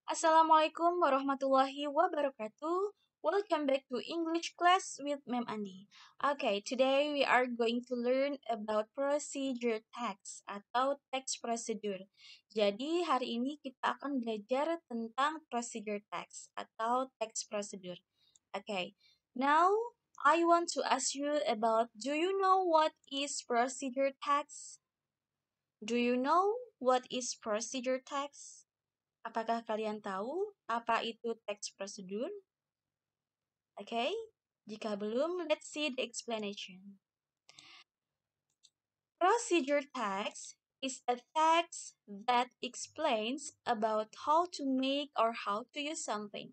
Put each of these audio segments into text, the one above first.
Assalamualaikum warahmatullahi wabarakatuh. Welcome back to English class with Ma'am Andi. Okay, today we are going to learn about procedure text atau text procedure. Jadi hari ini kita akan belajar tentang procedure text atau text procedure. Okay, now I want to ask you about, do you know what is procedure text? Do you know what is procedure text? Apakah kalian tahu apa itu teks prosedur? Oke, jika belum, let's see the explanation. Procedure text is a text that explains about how to make or how to use something.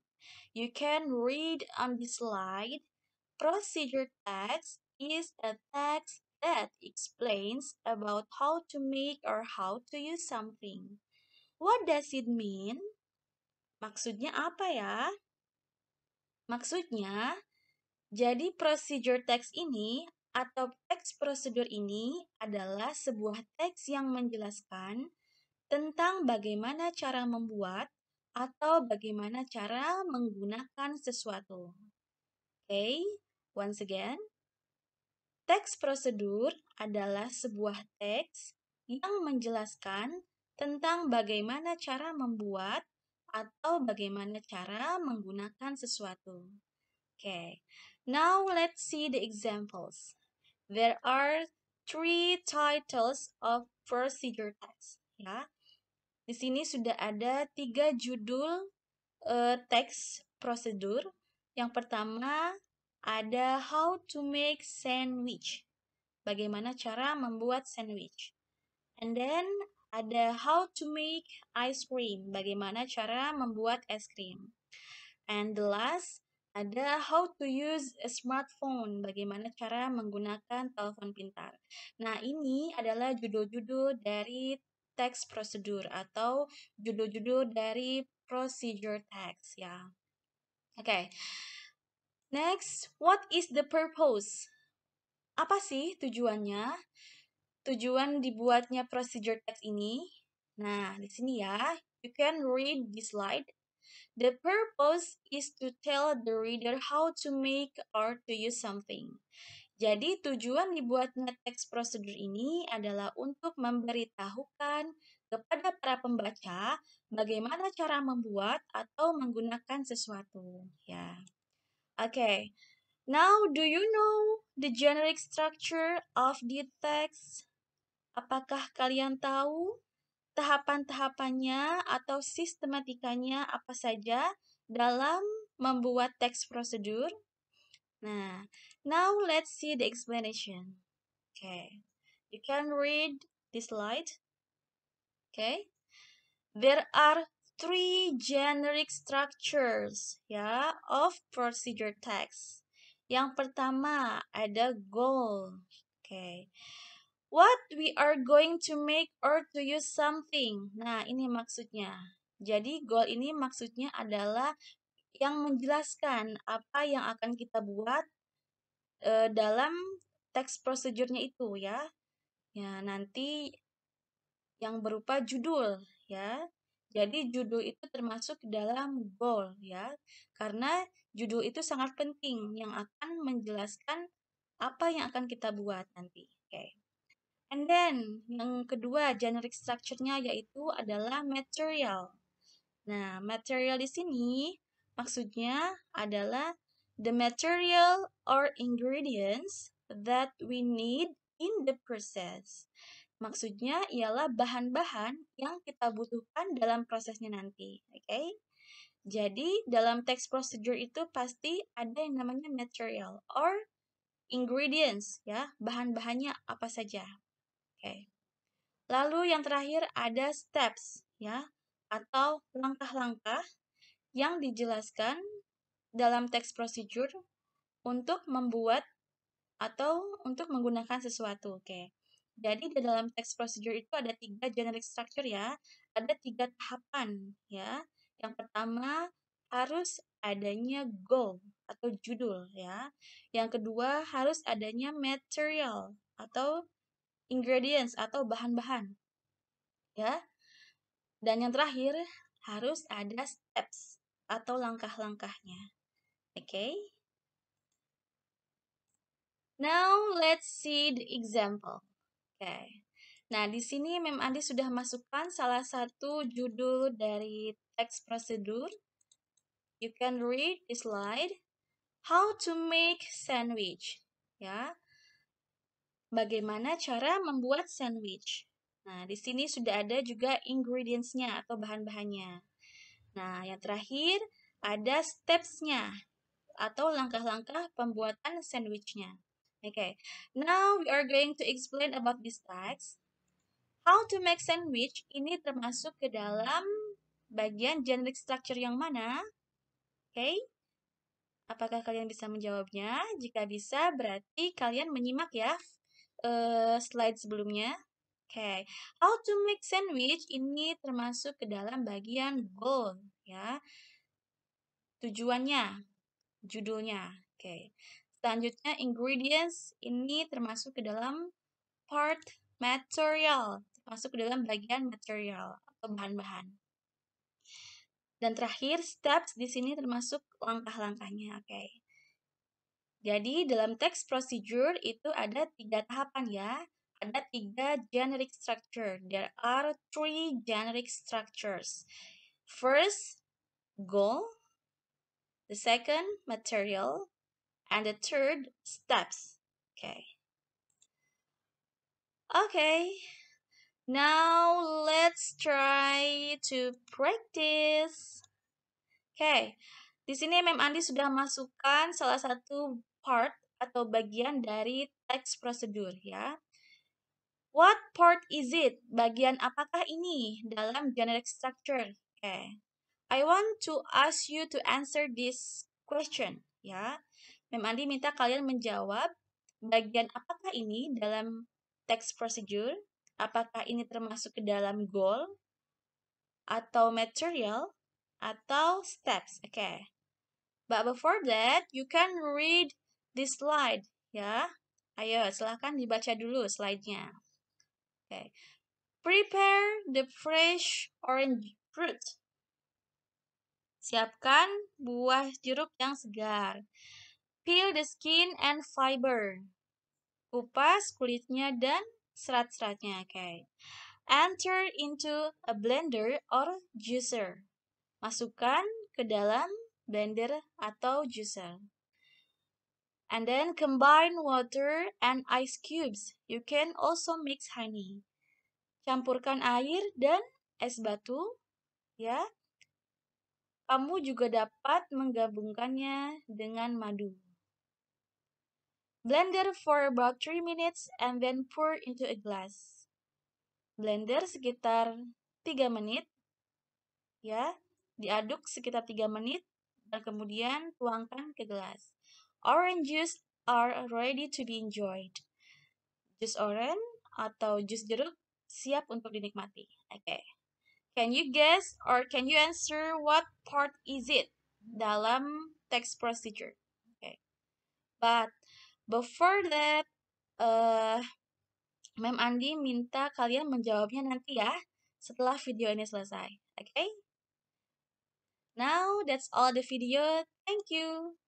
You can read on the slide. Procedure text is a text that explains about how to make or how to use something. What does it mean? Maksudnya apa ya? Maksudnya, jadi procedure text ini atau teks prosedur ini adalah sebuah teks yang menjelaskan tentang bagaimana cara membuat atau bagaimana cara menggunakan sesuatu. Okay, once again, teks prosedur adalah sebuah teks yang menjelaskan tentang bagaimana cara membuat atau bagaimana cara menggunakan sesuatu. Okay, now let's see the examples. There are three titles of procedure text. Ya, di sini sudah ada 3 judul teks prosedur. Yang pertama ada how to make sandwich. Bagaimana cara membuat sandwich. And then ada how to make ice cream. Bagaimana cara membuat es krim. And the last, ada how to use a smartphone, bagaimana cara menggunakan telepon pintar. Nah, ini adalah judul-judul dari text prosedur atau judul-judul dari procedure text ya. Oke. Next, what is the purpose? Apa sih tujuannya? Tujuan dibuatnya procedure text ini? Nah, di sini ya, you can read the slide. The purpose is to tell the reader how to make or to use something. Jadi tujuan dibuatnya teks prosedur ini adalah untuk memberitahukan kepada para pembaca bagaimana cara membuat atau menggunakan sesuatu. Ya, okay. Now, do you know the generic structure of the text? Apakah kalian tahu tahapan-tahapannya atau sistematikanya apa saja dalam membuat teks prosedur? Nah, now let's see the explanation. Okay, you can read this slide. Okay, there are three generic structures ya of procedure text. Yang pertama ada goal. Okay, what we are going to make or to use something. Nah, ini maksudnya. Jadi, goal ini maksudnya adalah yang menjelaskan apa yang akan kita buat dalam teks prosedurnya itu ya. Ya, nanti yang berupa judul ya. Jadi judul itu termasuk dalam goal ya. Karena judul itu sangat penting yang akan menjelaskan apa yang akan kita buat nanti. Oke. And then, yang kedua, generic structure-nya yaitu adalah material. Nah, material di sini maksudnya adalah the material or ingredients that we need in the process. Maksudnya ialah bahan-bahan yang kita butuhkan dalam prosesnya nanti. Oke? Jadi, dalam text procedure itu pasti ada yang namanya material or ingredients ya, bahan-bahannya apa saja. Oke. Lalu yang terakhir ada steps ya atau langkah-langkah yang dijelaskan dalam text procedure untuk membuat atau untuk menggunakan sesuatu. Oke. Jadi di dalam text procedure itu ada 3 generic structure ya. Ada 3 tahapan ya. Yang pertama harus adanya goal atau judul ya. Yang kedua harus adanya material atau ingredients atau bahan-bahan ya. Dan yang terakhir harus ada steps atau langkah-langkahnya. Okay? Now let's see the example. Okay. Nah, di sini Mem Andi sudah masukkan salah satu judul dari teks prosedur. You can read the slide. How to make sandwich. Ya. Bagaimana cara membuat sandwich. Nah, di sini sudah ada juga ingredients-nya atau bahan-bahannya. Nah, yang terakhir ada steps-nya atau langkah-langkah pembuatan sandwich-nya. Okay, now we are going to explain about this text. How to make sandwich ini termasuk ke dalam bagian generic structure yang mana? Okay, apakah kalian bisa menjawabnya? Jika bisa, berarti kalian menyimak ya slide sebelumnya. Okay, how to make sandwich ini termasuk ke dalam bagian goal ya. Tujuannya, judulnya. Okay. Selanjutnya ingredients ini termasuk ke dalam part material, termasuk ke dalam bagian material atau bahan-bahan. Dan terakhir steps di sini termasuk langkah-langkahnya. Okay. Jadi dalam text procedure itu ada 3 tahapan ya. Ada 3 generic structure. There are 3 generic structures. First, goal. The second, material. And the third, steps. Okay. Okay. Now let's try to practice. Okay. Di sini Mem Andi sudah masukkan salah satu part atau bagian dari text prosedur ya. What part is it? Bagian apakah ini dalam generic structure? Okay. I want to ask you to answer this question ya. Mem Andi minta kalian menjawab bagian apakah ini dalam text procedure? Apakah ini termasuk ke dalam goal atau material atau steps? Okay. But before that, you can read this slide ya. Ayo, silahkan dibaca dulu slide-nya. Okay. Prepare the fresh orange fruit. Siapkan buah jeruk yang segar. Peel the skin and fiber. Kupas kulitnya dan serat-seratnya. Okay. Enter into a blender or juicer. Masukkan ke dalam blender atau juicer. And then combine water and ice cubes. You can also mix honey. Campurkan air dan es batu, ya. Kamu juga dapat menggabungkannya dengan madu. Blender for about 3 minutes and then pour into a glass. Blender sekitar 3 menit, ya. Diaduk sekitar 3 menit dan kemudian tuangkan ke gelas. Orange juice are ready to be enjoyed. Jus orange atau jus jeruk siap untuk dinikmati. Okay. Can you guess or can you answer what part is it dalam text procedure? Okay. But before that, Mem Andi minta kalian menjawabnya nanti ya setelah video ini selesai. Okay? Now that's all the video. Thank you.